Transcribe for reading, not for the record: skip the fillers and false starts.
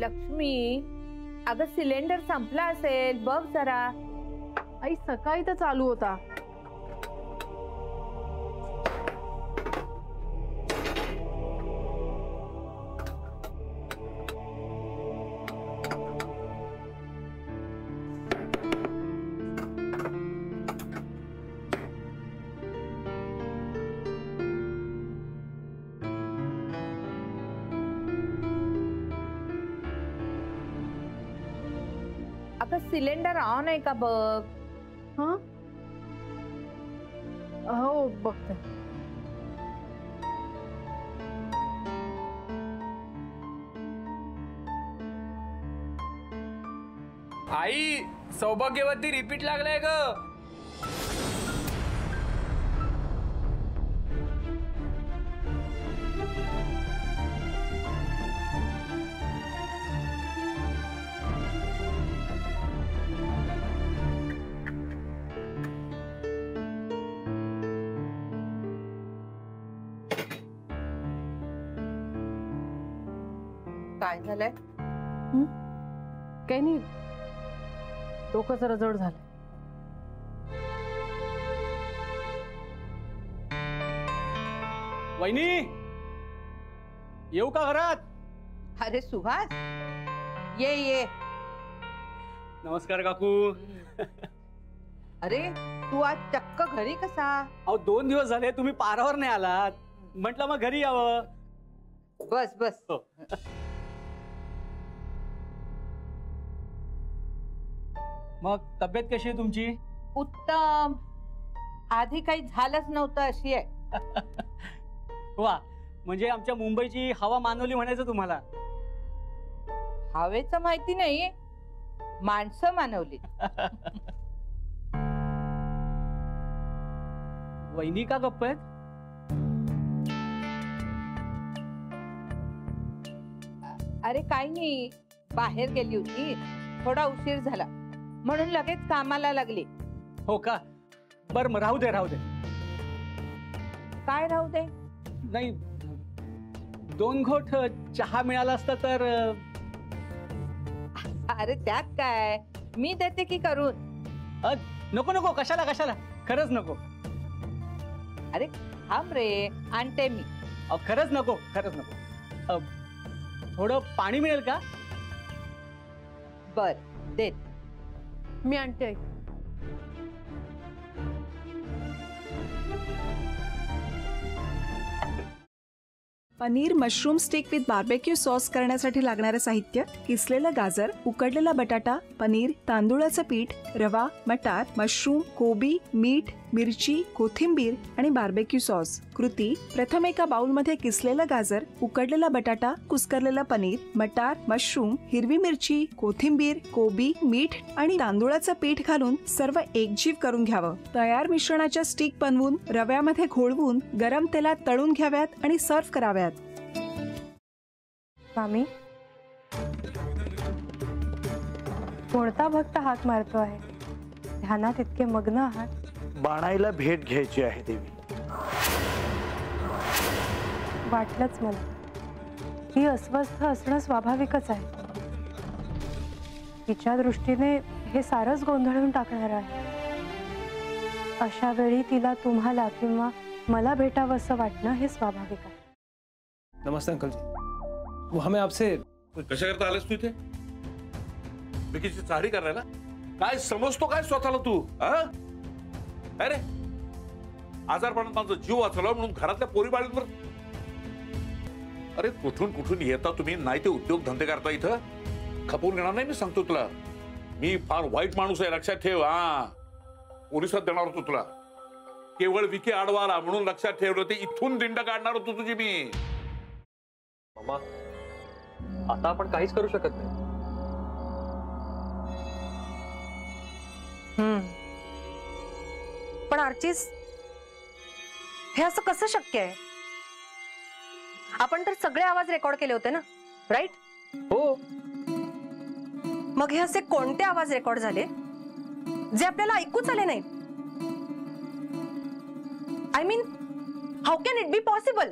लक्ष्मी, अगं सिलेंडर संपला असेल, बघ जरा. आई सकाळी तर चालू होता. अगं सिलेंडर ऑन आहे का बघ. हाँ हो बघते. आई सौभाग्यवती रिपीट लागलाय ग. काय झालंय? काही नाही, डोकं जरा जड झालं. वहिनी येऊ का घरात? अरे सुहास, ये ये. नमस्कार काकू. अरे तू आज चक्क घरी कसा? अहो 2 दिवस झाले तुम्ही पारावर नाही आलात, म्हटलं मग घरी यावं. बस बस. हो. मग तब्येत कशी आहे तुमची? उत्तम. आधी काही झालंच नव्हतं अशी आहे. वा, म्हणजे आमच्या मुंबईची हवा मानवली म्हणायचं तुम्हाला. हवेचं माहिती नाही, माणसं मानवली. वहिनी का गप्प आहेत? अरे काही नाही, बाहेर गेली होती, थोडा उशीर झाला म्हणून लगेच कामाला लागली. हो का? बर मग राहू दे राहू दे. काय राहू दे? नाही, 2 घोट चहा मिळाला असता तर. अरे त्यात काय, मी देते की करून. नको नको, कशाला कशाला, खरंच नको. अरे थांब रे, आणते मी. खरंच नको, खरंच नको. थोडं पाणी मिळेल का? बर देत. मी आणते. Paneer mushroom stick with barbecue sauce करण्यासाठी लागणारे साहित्य: किसलेलं गाजर, उकडलेला बटाटा, पनीर, तांदूळाचं पीठ, रवा, मटार, मशरूम, कोबी, मीठ, मिरची, कोथिंबीर आणि बार्बेक्यू सॉस. कृती: प्रथम एका बाउलमध्ये किसलेलं गाजर, उकडलेला बटाटा, कुस्करलेलं पनीर, मटार, मशरूम, हिरवी मिरची, कोथिंबीर, कोबी, मीठ आणि तांदूळाचं पीठ घालून सर्व एकजीव करून घ्यावं. तयार मिश्रणाच्या स्टिक बनवून रव्यामध्ये घोळवून गरम तेलात तळून घ्याव्यात आणि सर्व्ह कराव्यात. स्वामी, कोणता भक्त हाक मारतो आहे? ध्यानात इतके मग्न आहात. बाणाईला भेट घ्यायची आहे देवी. वाटलंच मला, ही अस्वस्थ असणं स्वाभाविकच आहे. तिच्या दृष्टीने हे सारंच गोंधळून टाकणार आहे. अशा वेळी तिला तुम्हाला किंवा मला भेटावं असं वाटणं हे स्वाभाविक आहे. नमस्ते अंकल जी. वो हमें आपसे. कशा करता आलेस तू इथे? विकीची चारी करायला? काय समजतो काय स्वतःला तू? अरे आजारपणात माझा जीव वाचला म्हणून घरातल्या पोरी बाळींवर. अरे कुठून कुठून येता तुम्ही, नाही ते उद्योग धंदे करता इथं. खपवून घेणार नाही, मी सांगतो तुला. मी फार वाईट माणूस आहे, लक्षात ठेव. पोलिसात देणार होतो तुला. केवळ विकी आडवा आला म्हणून लक्षात ठेवलं, ते इथून दिंड काढणार होतो तुझी मी. मामा, आता आपण काहीच करू शकत नाही. पण आर्चिस, हे असं कसं शक्य आहे? आपण तर सगळे आवाज रेकॉर्ड केले होते ना, राईट? हो. मग हे असे कोणते आवाज रेकॉर्ड झाले जे आपल्याला ऐकूच आले नाहीत? I mean, how can it be possible?